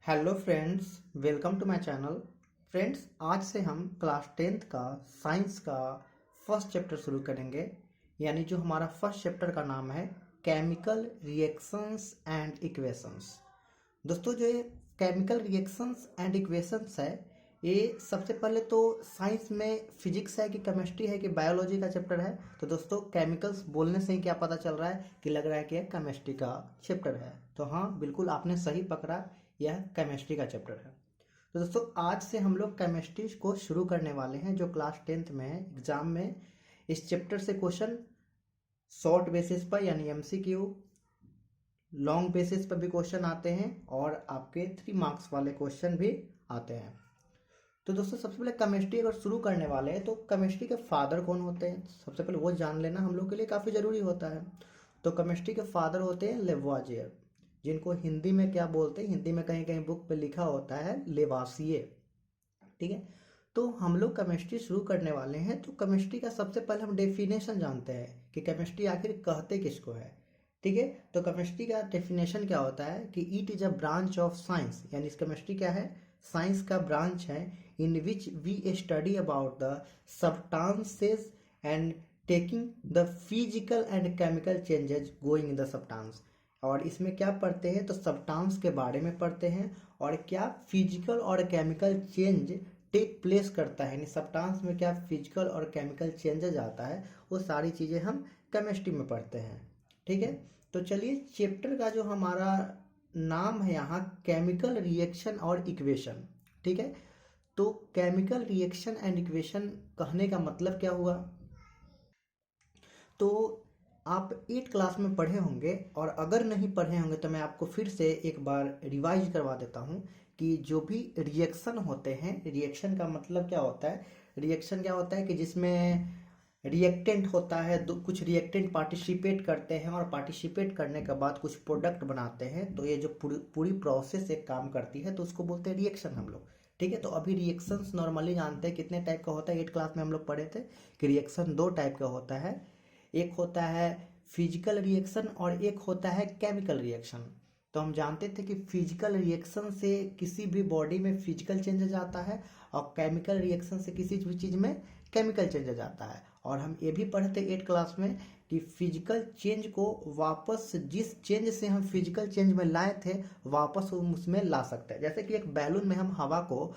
Hello friends, welcome to my channel. Friends, आज से हम क्लास 10th का साइंस का फर्स्ट चैप्टर शुरू करेंगे। यानी जो हमारा फर्स्ट चैप्टर का नाम है केमिकल रिएक्शंस एंड इक्वेशंस। दोस्तों, जो ये केमिकल रिएक्शंस एंड इक्वेशंस है, ये सबसे पहले तो साइंस में फिजिक्स है कि केमिस्ट्री है कि बायोलॉजी का चैप्टर है। तो दोस्तों, केमिकल्स बोलने से ही क्या पता चल रहा है कि लग रहा है कि यह केमिस्ट्री का चैप्टर है। तो हाँ, बिल्कुल आपने सही पकड़ा, यह केमिस्ट्री का चैप्टर है। तो दोस्तों, आज से हम लोग केमिस्ट्री को शुरू करने वाले हैं। जो क्लास 10th में है, एग्जाम में इस चैप्टर से क्वेश्चन शॉर्ट बेसिस पर यानी एमसीक्यू, लॉन्ग बेसिस पर भी क्वेश्चन आते हैं और आपके 3 मार्क्स वाले क्वेश्चन भी आते हैं। तो दोस्तों, सबसे पहले केमिस्ट्री अगर शुरू करने वाले हैं तो केमिस्ट्री के फादर कौन होते हैं, सबसे पहले वो जान लेना हम लोग के लिए काफ़ी ज़रूरी होता है। तो केमिस्ट्री के फादर होते हैं लेवोइजियर, जिनको हिंदी में क्या बोलते हैं, हिंदी में कहीं कहीं बुक पे लिखा होता है लेवासिए। ठीक है। तो हम लोग केमिस्ट्री शुरू करने वाले हैं, तो केमिस्ट्री का सबसे पहले हम डेफिनेशन जानते हैं कि केमिस्ट्री आखिर कहते किसको है। ठीक है। तो केमिस्ट्री का डेफिनेशन क्या होता है कि it is a branch of science, यानी केमिस्ट्री क्या है, साइंस का ब्रांच है, in which we study about the substances and taking the physical and chemical changes going in the substance. और इसमें क्या पढ़ते हैं, तो सब्सटेंस के बारे में पढ़ते हैं और क्या फिजिकल और केमिकल चेंज टेक प्लेस करता है, यानी सब्सटेंस में क्या फिजिकल और केमिकल चेंजेज आता है, वो सारी चीज़ें हम केमिस्ट्री में पढ़ते हैं। ठीक है। तो चलिए, चैप्टर का जो हमारा नाम है यहाँ केमिकल रिएक्शन और इक्वेशन। ठीक है। तो केमिकल रिएक्शन एंड इक्वेशन कहने का मतलब क्या हुआ, तो आप 8 क्लास में पढ़े होंगे, और अगर नहीं पढ़े होंगे तो मैं आपको फिर से एक बार रिवाइज करवा देता हूँ कि जो भी रिएक्शन होते हैं, रिएक्शन का मतलब क्या होता है, रिएक्शन क्या होता है कि जिसमें रिएक्टेंट होता है, कुछ रिएक्टेंट पार्टिसिपेट करते हैं और पार्टिसिपेट करने के बाद कुछ प्रोडक्ट बनाते हैं। तो ये जो पूरी पूरी प्रोसेस एक काम करती है, तो उसको बोलते हैं रिएक्शन हम लोग। ठीक है। तो अभी रिएक्शंस नॉर्मली जानते हैं कितने टाइप का होता है, 8 क्लास में हम लोग पढ़े थे कि रिएक्शन 2 टाइप का होता है, एक होता है फिजिकल रिएक्शन और एक होता है केमिकल रिएक्शन। तो हम जानते थे कि फिजिकल रिएक्शन से किसी भी बॉडी में फिजिकल चेंजेस आता है और केमिकल रिएक्शन से किसी भी चीज़ में केमिकल चेंजेस आता है। और हम ये भी पढ़ते 8 क्लास में कि फिजिकल चेंज को वापस, जिस चेंज से हम फिजिकल चेंज में लाए थे, वापस हम उसमें ला सकते हैं। जैसे कि एक बैलून में हम हवा को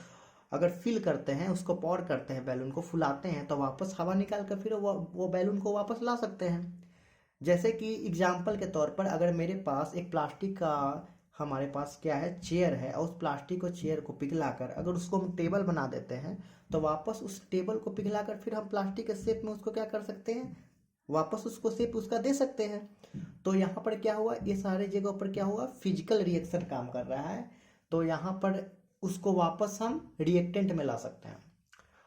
अगर फिल करते हैं, उसको पॉर करते हैं, बैलून को फुलाते हैं, तो वापस हवा निकाल कर फिर वो बैलून को वापस ला सकते हैं। जैसे कि एग्जाम्पल के तौर पर अगर मेरे पास एक प्लास्टिक का, हमारे पास क्या है, चेयर है, और उस प्लास्टिक को, चेयर को पिघलाकर अगर उसको हम टेबल बना देते हैं, तो वापस उस टेबल को पिघलाकर फिर हम प्लास्टिक के शेप में उसको क्या कर सकते हैं, वापस उसको शेप उसका दे सकते हैं। तो यहाँ पर क्या हुआ, ये सारे जगह पर क्या हुआ, फिजिकल रिएक्शन काम कर रहा है। तो यहाँ पर उसको वापस हम रिएक्टेंट में ला सकते हैं।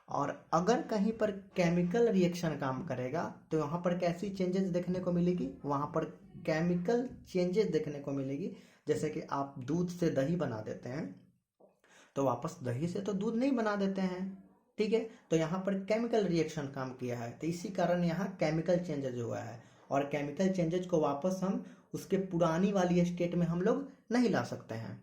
और अगर कहीं पर केमिकल रिएक्शन काम करेगा तो यहाँ पर कैसी चेंजेस देखने को मिलेगी, वहाँ पर केमिकल चेंजेस देखने को मिलेगी। जैसे कि आप दूध से दही बना देते हैं, तो वापस दही से तो दूध नहीं बना देते हैं। ठीक है। तो यहाँ पर केमिकल रिएक्शन काम किया है, तो इसी कारण यहाँ केमिकल चेंजेस हुआ है। और केमिकल चेंजेस को वापस हम उसके पुरानी वाली स्टेट में हम लोग नहीं ला सकते हैं।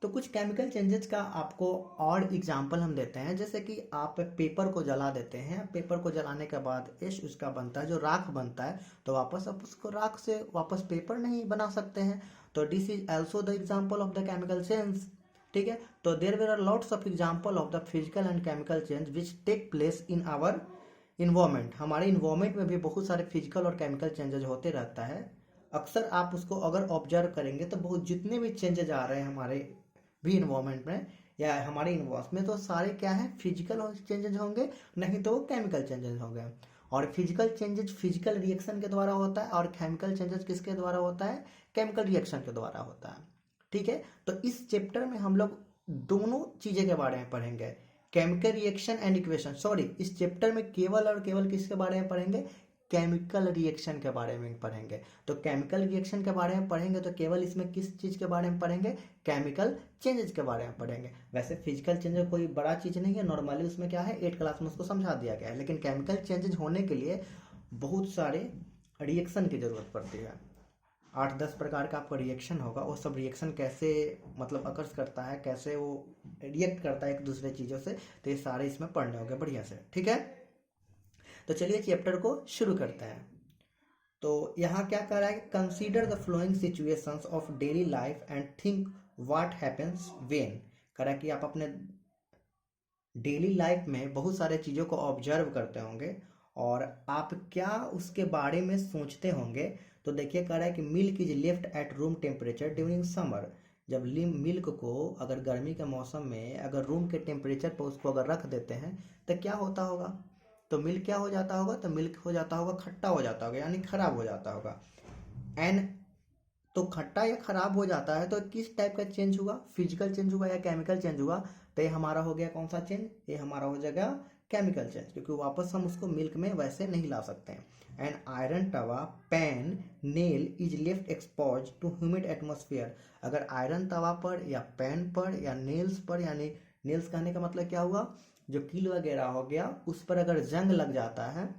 तो कुछ केमिकल चेंजेस का आपको और एग्जांपल हम देते हैं। जैसे कि आप पेपर को जला देते हैं, पेपर को जलाने के बाद ऐश उसका बनता है, जो राख बनता है, तो वापस आप उसको राख से वापस पेपर नहीं बना सकते हैं। तो this is also the example of the chemical change. ठीक है। तो there were are lots of example of the physical and chemical change which take place in our environment. हमारे इन्वायरमेंट में भी बहुत सारे फिजिकल और केमिकल चेंजेस होते रहता है। अक्सर आप उसको अगर ऑब्जर्व करेंगे तो बहुत जितने भी चेंजेस आ रहे हैं हमारे भी इन्वायरमेंट में या हमारे इन्वायरमेंट में, तो सारे क्या है, फिजिकल चेंजेस होंगे, नहीं तो वो केमिकल चेंजेस होंगे। और फिजिकल चेंजेस फिजिकल रिएक्शन के द्वारा होता है और केमिकल चेंजेस किसके द्वारा होता है, केमिकल रिएक्शन के द्वारा होता है। ठीक है। तो इस चैप्टर में हम लोग दोनों चीज़ें के बारे में पढ़ेंगे, chemical reaction and equation. Sorry, इस चैप्टर में केवल और केवल किसके बारे में पढ़ेंगे, केमिकल रिएक्शन के बारे में पढ़ेंगे। तो केमिकल रिएक्शन के बारे में पढ़ेंगे तो केवल इसमें किस चीज़ के बारे में पढ़ेंगे, केमिकल चेंजेस के बारे में पढ़ेंगे। वैसे फिजिकल चेंजेस कोई बड़ा चीज़ नहीं है, नॉर्मली उसमें क्या है 8 क्लास में उसको समझा दिया गया है। लेकिन केमिकल चेंजेस होने के लिए बहुत सारे रिएक्शन की ज़रूरत पड़ती है। 8-10 प्रकार का आपका रिएक्शन होगा। वो सब रिएक्शन कैसे मतलब अकर्स करता है, कैसे वो रिएक्ट करता है एक दूसरे चीज़ों से, तो ये सारे इसमें पढ़ने होंगे बढ़िया से, ठीक है। तो चलिए चैप्टर को शुरू करते हैं। तो यहाँ क्या कर रहा है, consider the flowing situations of daily life and think what happens when. कह रहा है कि आप अपने डेली लाइफ में बहुत सारे चीज़ों को ऑब्जर्व करते होंगे और आप क्या उसके बारे में सोचते होंगे। तो देखिए कह रहा है कि milk is left at room temperature during summer. जब मिल्क को अगर गर्मी के मौसम में अगर रूम के टेम्परेचर पर उसको अगर रख देते हैं तो क्या होता होगा, तो मिल्क क्या हो जाता होगा, तो मिल्क हो जाता होगा खट्टा हो जाता होगा, यानी खराब हो जाता होगा। एंड तो खट्टा या खराब हो जाता है तो किस टाइप का चेंज हुआ, फिजिकल चेंज हुआ या केमिकल चेंज हुआ। तो ये हमारा हो गया कौन सा चेंज, ये हमारा हो जाएगा केमिकल चेंज, क्योंकि वापस हम उसको मिल्क में वैसे नहीं ला सकते हैं। एंड आयरन तवा pan nail is left expose to humid atmosphere. अगर आयरन तवा पर या पैन पर या नेल्स पर, यानी नेल्स कहने का मतलब क्या हुआ, जो कील वगैरह हो गया उस पर अगर जंग लग जाता है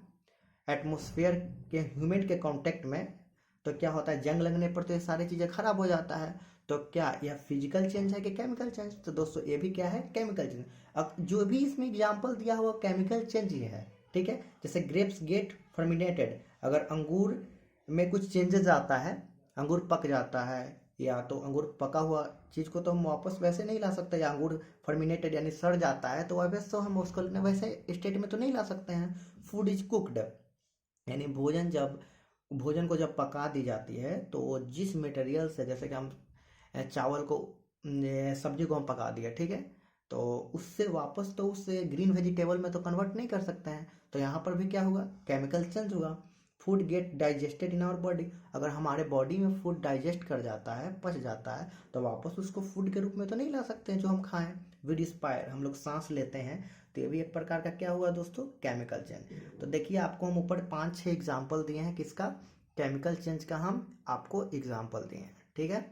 एटमोसफियर के ह्यूमिड के कांटेक्ट में, तो क्या होता है, जंग लगने पर तो ये सारी चीज़ें खराब हो जाता है। तो क्या यह फिजिकल चेंज है कि केमिकल चेंज, तो दोस्तों ये भी क्या है, केमिकल चेंज। अब जो भी इसमें एग्जांपल दिया हुआ केमिकल चेंज ही है, ठीक है। जैसे ग्रेप्स गेट फर्मिनेटेड, अगर अंगूर में कुछ चेंजेस आता है, अंगूर पक जाता है, या तो अंगूर पका हुआ चीज़ को तो हम वापस वैसे नहीं ला सकते, या अंगूर फर्मिनेटेड यानी सड़ जाता है तो वापस तो हम उसको वैसे स्टेट में तो नहीं ला सकते हैं। फूड इज कुक्ड, यानी भोजन को जब पका दी जाती है तो जिस मटेरियल से, जैसे कि हम चावल को सब्जी को हम पका दिए, ठीक है, तो उससे वापस तो उस ग्रीन वेजिटेबल में तो कन्वर्ट नहीं कर सकते हैं। तो यहाँ पर भी क्या हुआ, केमिकल चेंज हुआ। Food get digested in our body, अगर हमारे बॉडी में फूड डाइजेस्ट कर जाता है, पच जाता है, तो वापस उसको फूड के रूप में तो नहीं ला सकते हैं जो हम खाएं। वी रिस्पायर, हम लोग सांस लेते हैं, तो ये भी एक प्रकार का क्या हुआ दोस्तों, केमिकल चेंज। तो देखिए आपको हम ऊपर 5-6 एग्जाम्पल दिए हैं किसका, केमिकल चेंज का हम आपको एग्जाम्पल दिए हैं, ठीक है।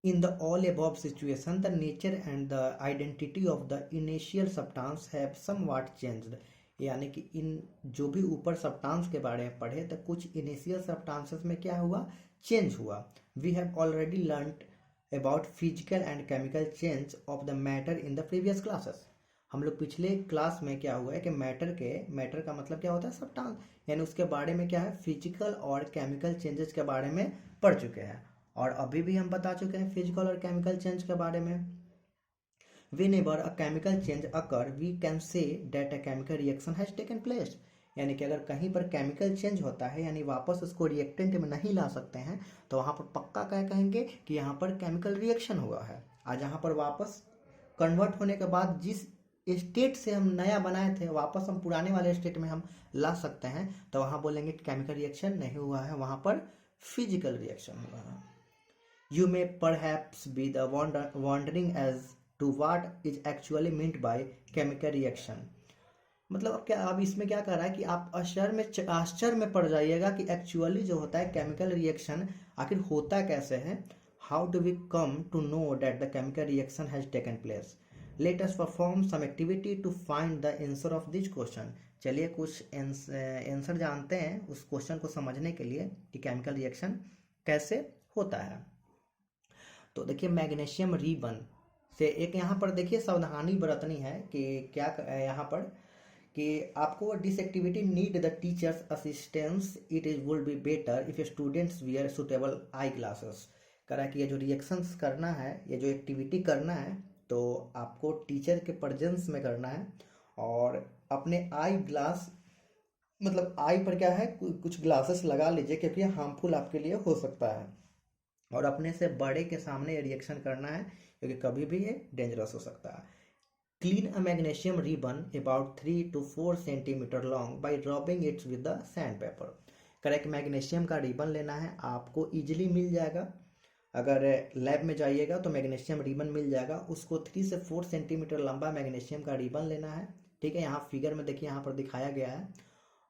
In the all above situation, the nature and the identity of the initial substance have somewhat changed। यानी कि इन जो भी ऊपर सब्सटेंस के बारे में पढ़े तो कुछ इनिशियल सब्सटेंसेस में क्या हुआ, चेंज हुआ। We have already learned about physical and chemical change of the matter in the previous classes. हम लोग पिछले क्लास में क्या हुआ है कि मैटर का मतलब क्या होता है, सब्सटेंस, यानी उसके बारे में क्या है, फिजिकल और केमिकल चेंजेस के बारे में पढ़ चुके हैं। और अभी भी हम बता चुके हैं फिजिकल और केमिकल चेंज के बारे में। Whenever a chemical change occur, we can say that a chemical reaction has taken place। यानी कि अगर कहीं पर केमिकल चेंज होता है, यानी वापस उसको रिएक्टेंट में नहीं ला सकते हैं, तो वहाँ पर पक्का क्या कहेंगे कि यहाँ पर केमिकल रिएक्शन हुआ है। आज यहाँ पर वापस कन्वर्ट होने के बाद जिस स्टेट से हम नया बनाए थे वापस हम पुराने वाले स्टेट में हम ला सकते हैं, तो वहाँ बोलेंगे केमिकल रिएक्शन नहीं हुआ है, वहाँ पर फिजिकल रिएक्शन हुआ है। You may perhaps be the wondering as to what is actually meant by chemical reaction। मतलब अब क्या, अब इसमें क्या कर रहा है कि आप आश्चर्य में पड़ जाइएगा कि एक्चुअली जो होता है केमिकल रिएक्शन आखिर होता कैसे है। How do we come to know that the chemical reaction has taken place. Let us perform some activity to find the answer of this question. चलिए कुछ आंसर जानते हैं उस क्वेश्चन को समझने के लिए कि केमिकल रिएक्शन कैसे होता है। तो देखिए मैग्नीशियम रिबन से एक यहाँ पर देखिए सावधानी बरतनी है कि क्या यहाँ पर कि आपको this activity need the teachers assistance, it is would be better if students wear suitable eye glasses. कह रहा है कि ये जो रिएक्शंस करना है, ये जो एक्टिविटी करना है, तो आपको टीचर के प्रेजेंस में करना है और अपने आई ग्लास मतलब आई पर क्या है कुछ ग्लासेस लगा लीजिए, क्योंकि हार्मफुल आपके लिए हो सकता है। और अपने से बड़े के सामने रिएक्शन करना है क्योंकि कभी भी ये डेंजरस हो सकता है। Clean a magnesium ribbon about 3 to 4 centimetre long by rubbing it's with the sand paper. Correct, magnesium का रिबन लेना है, आपको इजीली मिल जाएगा। अगर लैब में जाइएगा तो मैग्नीशियम रिबन मिल जाएगा, उसको 3 से 4 सेंटीमीटर लंबा मैग्नीशियम का रिबन लेना है, ठीक है। यहाँ फिगर में देखिए यहाँ पर दिखाया गया है।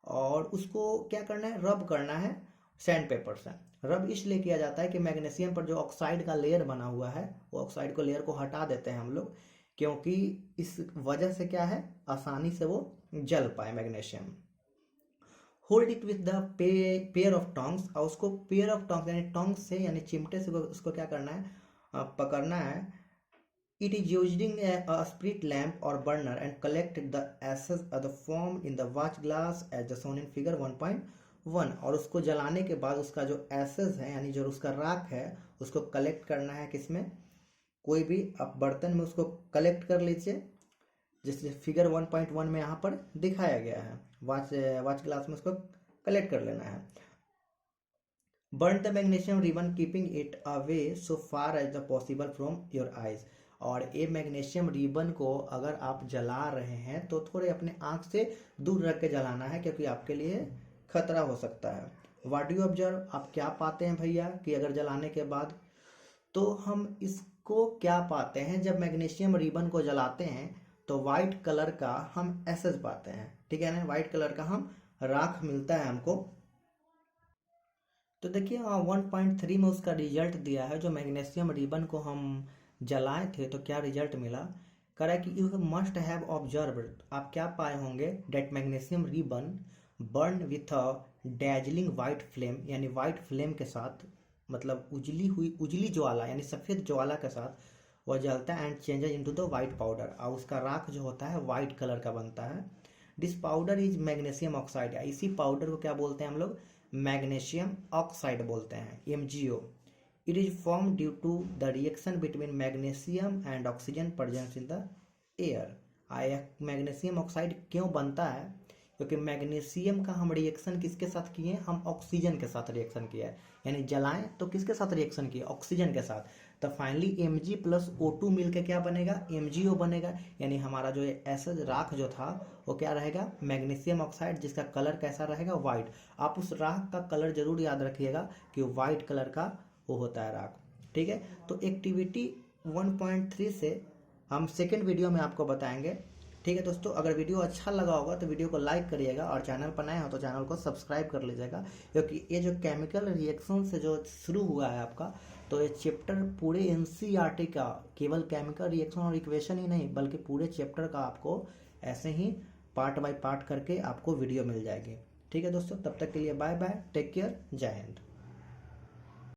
और उसको क्या करना है, रब करना है सैंड पेपर से। रब इसलिए किया जाता है कि मैग्नीशियम पर जो ऑक्साइड का लेयर बना हुआ है वो ऑक्साइड को लेयर को हटा देते हैं हम लोग, क्योंकि इस वजह से क्या है आसानी से वो जल पाए magnesium. Hold it with the pair of tongs, और उसको पेयर ऑफ टोंग्स यानी टोंग्स से यानी चिमटे से उसको क्या करना है, पकड़ना है। It is using a spirit lamp or burner and collect the ashes of the foam in the watch glass as the shown in figure 1.1। और उसको जलाने के बाद उसका जो एसेस है यानी जो उसका राख है उसको कलेक्ट करना है किसमें, कोई भी आप बर्तन में उसको कलेक्ट कर लीजिए, जैसे फिगर 1.1 में यहाँ पर दिखाया गया है। वाच ग्लास में उसको कलेक्ट कर लेना है। Burn the magnesium ribbon keeping it away so far as the possible from your eyes. और ये मैग्नीशियम रिबन को अगर आप जला रहे हैं तो थोड़े अपने आंख से दूर रख के जलाना है, क्योंकि आपके लिए खतरा हो सकता है। व्हाट डू ऑब्जर्व, आप क्या पाते हैं भैया कि अगर जलाने के बाद, तो हम इसको क्या पाते हैं, जब मैग्नीशियम रिबन को जलाते हैं तो वाइट कलर का हम एसेस पाते हैं, ठीक है ना, वाइट कलर का हम राख मिलता है हमको। तो देखिए 1.3 में उसका रिजल्ट दिया है, जो मैग्नीशियम रिबन को हम जलाए थे तो क्या रिजल्ट मिला, कह रहा है कि यू मस्ट हैव ऑब्जर्व्ड, आप क्या पाए होंगे, that magnesium ribbon burn with a dazzling white flame, यानी वाइट फ्लेम के साथ, मतलब उजली ज्वाला यानी सफ़ेद ज्वाला के साथ वह जलता है, and changes into the white powder, और उसका राख जो होता है वाइट कलर का बनता है। This powder is magnesium oxide, इसी पाउडर को क्या बोलते हैं हम लोग, मैग्नीशियम ऑक्साइड बोलते हैं, MgO। It is form due to the reaction between magnesium and oxygen presence in the air. Magnesium oxide क्यों बनता है, क्योंकि मैग्नीशियम का हम रिएक्शन किसके साथ किए, हम ऑक्सीजन के साथ रिएक्शन किया है, यानी जलाएं तो किसके साथ रिएक्शन किए, ऑक्सीजन के साथ। तो फाइनली Mg प्लस O2 मिलकर क्या बनेगा, MgO बनेगा, यानी हमारा जो एसिड राख जो था वो क्या रहेगा, मैग्नीशियम ऑक्साइड, जिसका कलर कैसा रहेगा, वाइट। आप उस राख का कलर जरूर याद रखिएगा कि वाइट कलर का वो होता है राख, ठीक है। तो एक्टिविटी 1.3 से हम सेकेंड वीडियो में आपको बताएंगे, ठीक है दोस्तों। अगर वीडियो अच्छा लगा होगा तो वीडियो को लाइक करिएगा, और चैनल पर नए हो तो चैनल को सब्सक्राइब कर लीजिएगा, क्योंकि ये जो केमिकल रिएक्शन से जो शुरू हुआ है आपका, तो ये चैप्टर पूरे NCERT का, केवल केमिकल रिएक्शन और इक्वेशन ही नहीं बल्कि पूरे चैप्टर का आपको ऐसे ही पार्ट बाय पार्ट करके आपको वीडियो मिल जाएगी, ठीक है दोस्तों। तब तक के लिए बाय बाय, टेक केयर, जय हिंद।